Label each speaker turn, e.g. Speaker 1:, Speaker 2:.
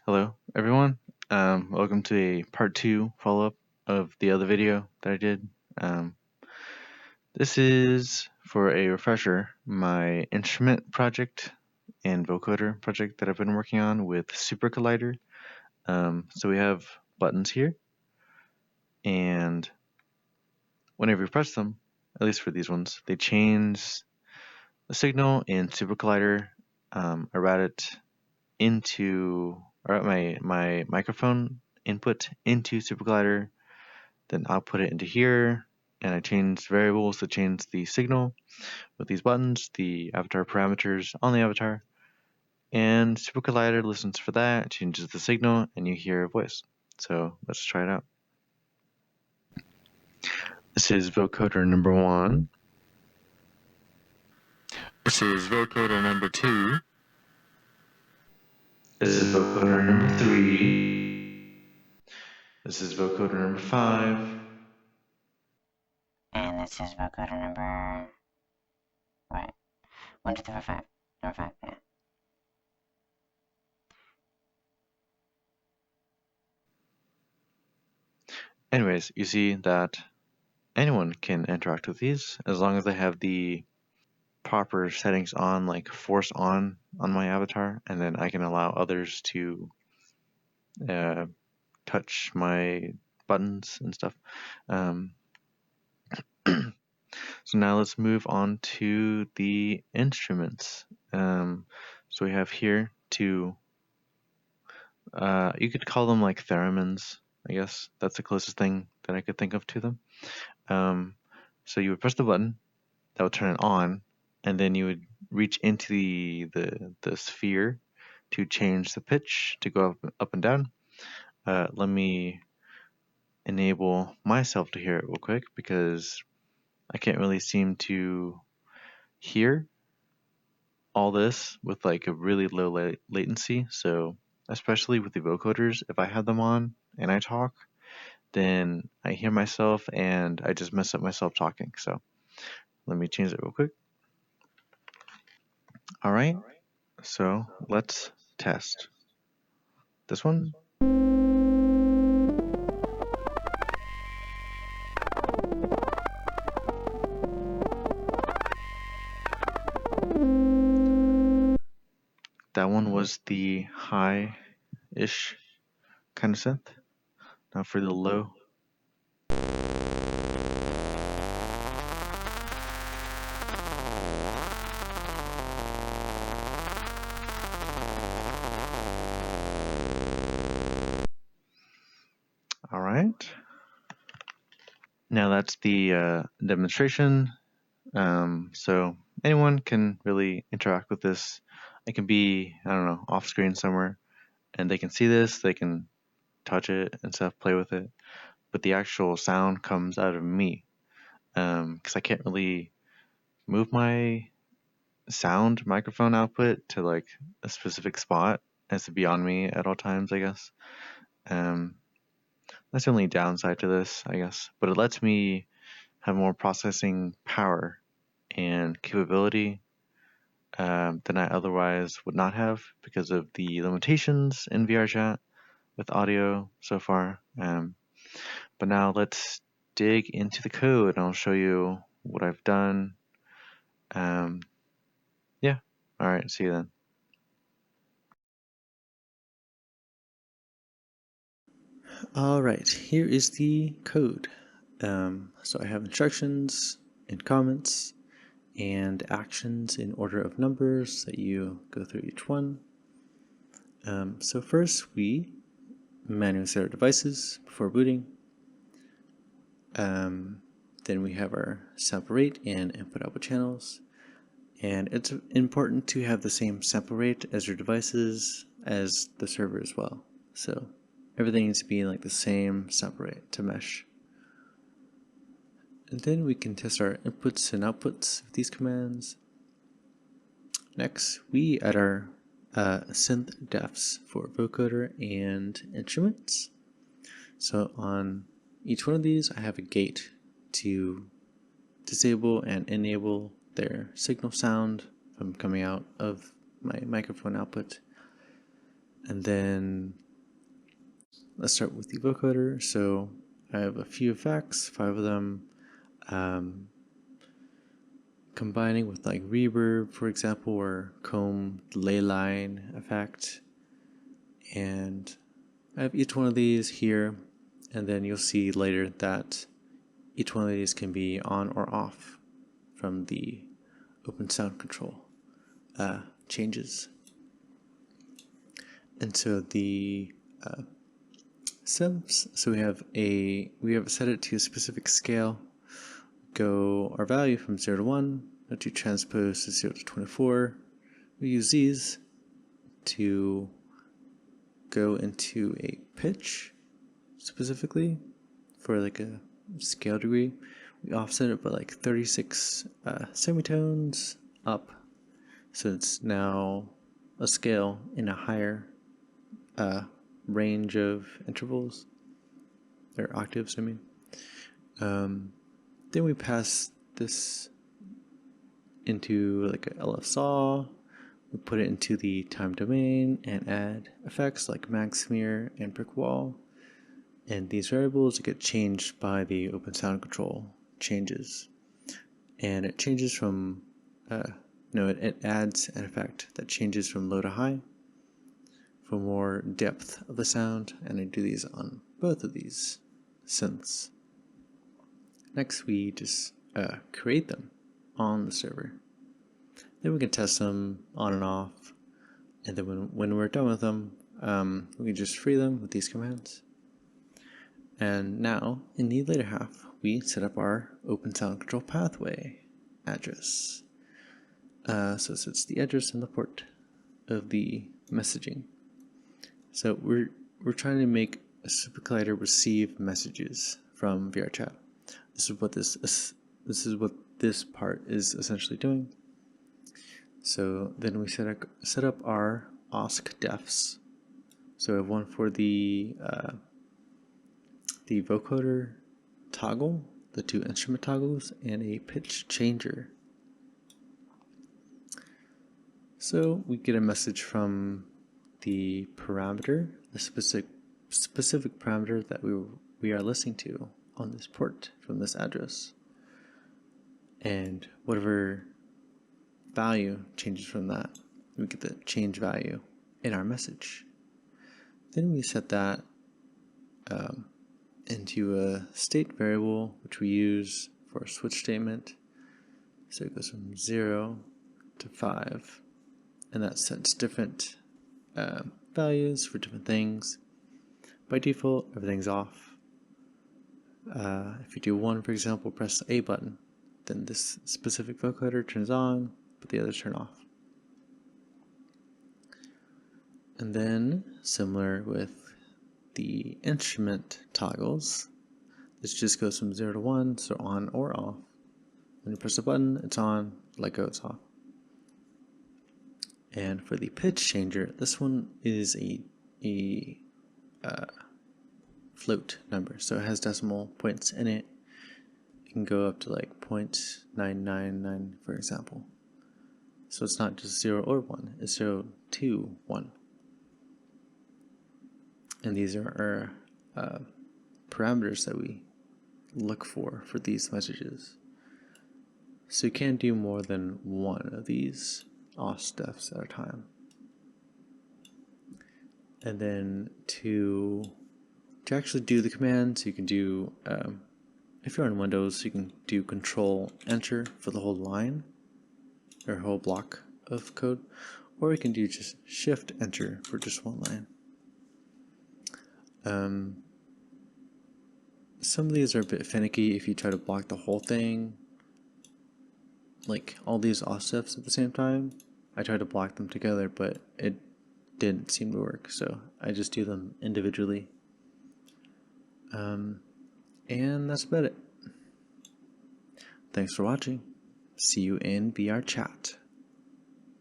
Speaker 1: Hello, everyone. Welcome to a part 2 follow-up of the other video that I did. This is, for a refresher, my instrument project and vocoder project that I've been working on with SuperCollider. So we have buttons here, and whenever you press them, at least for these ones, they change the signal in SuperCollider. I route it into my microphone input into SuperCollider, then output it into here, and I change variables to change the signal with these buttons, the avatar parameters on the avatar, and SuperCollider listens for that, changes the signal, and you hear a voice. So let's try it out. This is vocoder number 1.
Speaker 2: This is vocoder number 2.
Speaker 1: This is vocoder number 3. This is vocoder number 5.
Speaker 3: And this is vocoder number... What? 1, 2, 3, 4, 5. Number 5, yeah.
Speaker 1: Anyways, you see that anyone can interact with these as long as they have the proper settings on, like force on my avatar, and then I can allow others to touch my buttons and stuff. So now let's move on to the instruments. So we have here two, you could call them like theremins, I guess. That's the closest thing that I could think of to them. So you would press the button, that would turn it on, and then you would reach into the sphere to change the pitch to go up and down. Let me enable myself to hear it real quick because I can't really seem to hear all this with like a really low latency. So especially with the vocoders, if I have them on and I talk, then I hear myself and I just mess up myself talking. So let me change it real quick. All right, so let's test this one. That one was the high-ish kind of synth. Now for the low. All right. Now that's the demonstration. So anyone can really interact with this. It can be, I don't know, off screen somewhere, and they can see this, they can touch it and stuff, play with it, but the actual sound comes out of me, because I can't really move my sound microphone output to like a specific spot. It has to be on me at all times, I guess. That's the only downside to this, I guess, but it lets me have more processing power and capability than I otherwise would not have because of the limitations in VRChat with audio so far. But now let's dig into the code and I'll show you what I've done. Yeah, alright, see you then. Alright, here is the code. So I have instructions and comments and actions in order of numbers that you go through each one. So first we manually set our devices before booting. Then we have our sample rate and input-output channels. And it's important to have the same sample rate as your devices as the server as well. So everything needs to be like the same sample rate to mesh. And then we can test our inputs and outputs with these commands. Next, we add our synth defs for vocoder and instruments. So on each one of these, I have a gate to disable and enable their signal sound from coming out of my microphone output. And then let's start with the vocoder. So I have a few effects, 5 of them, combining with like reverb, for example, or comb delay line effect. And I have each one of these here, and then you'll see later that each one of these can be on or off from the open sound control changes. And so the sims, so we have set it to a specific scale. Go our value from 0 to 1, to transpose to 0 to 24. We use these to go into a pitch specifically for like a scale degree. We offset it by like 36 semitones up, so it's now a scale in a higher range of intervals, or octaves, I mean. Then we pass this into like a LF saw. We put it into the time domain and add effects like mag smear and brick wall. And these variables get changed by the open sound control changes. And it changes from, it adds an effect that changes from low to high for more depth of the sound. And I do these on both of these synths. Next, we just create them on the server. Then we can test them on and off. And then when we're done with them, we can just free them with these commands. And now, in the later half, we set up our open sound control pathway address. So it's the address and the port of the messaging. So we're trying to make a SuperCollider receive messages from VRChat. This is what this part is essentially doing. So then we set up our OSC defs. So we have one for the vocoder toggle, the 2 instrument toggles, and a pitch changer. So we get a message from the parameter, the specific parameter that we are listening to on this port from this address, and whatever value changes from that, we get the change value in our message. Then we set that into a state variable, which we use for a switch statement. So it goes from 0 to 5, and that sets different values for different things. By default, everything's off. If you do 1, for example, press the A button, then this specific vocoder turns on, but the others turn off. And then, similar with the instrument toggles, this just goes from 0 to 1, so on or off. When you press the button, it's on, let go, it's off. And for the pitch changer, this one is a float number, so it has decimal points in it. It can go up to like 0.999, for example. So it's not just 0 or 1, it's 0, 2, 1. And these are our parameters that we look for these messages. So you can't do more than one of these OSC defs at a time. And then to actually do the commands, you can do, if you're on Windows, you can do Control Enter for the whole line or whole block of code, or you can do just Shift Enter for just one line. Some of these are a bit finicky if you try to block the whole thing, like all these OSC defs at the same time. I tried to block them together, but it didn't seem to work, so I just do them individually. And that's about it. Thanks for watching. See you in VRChat.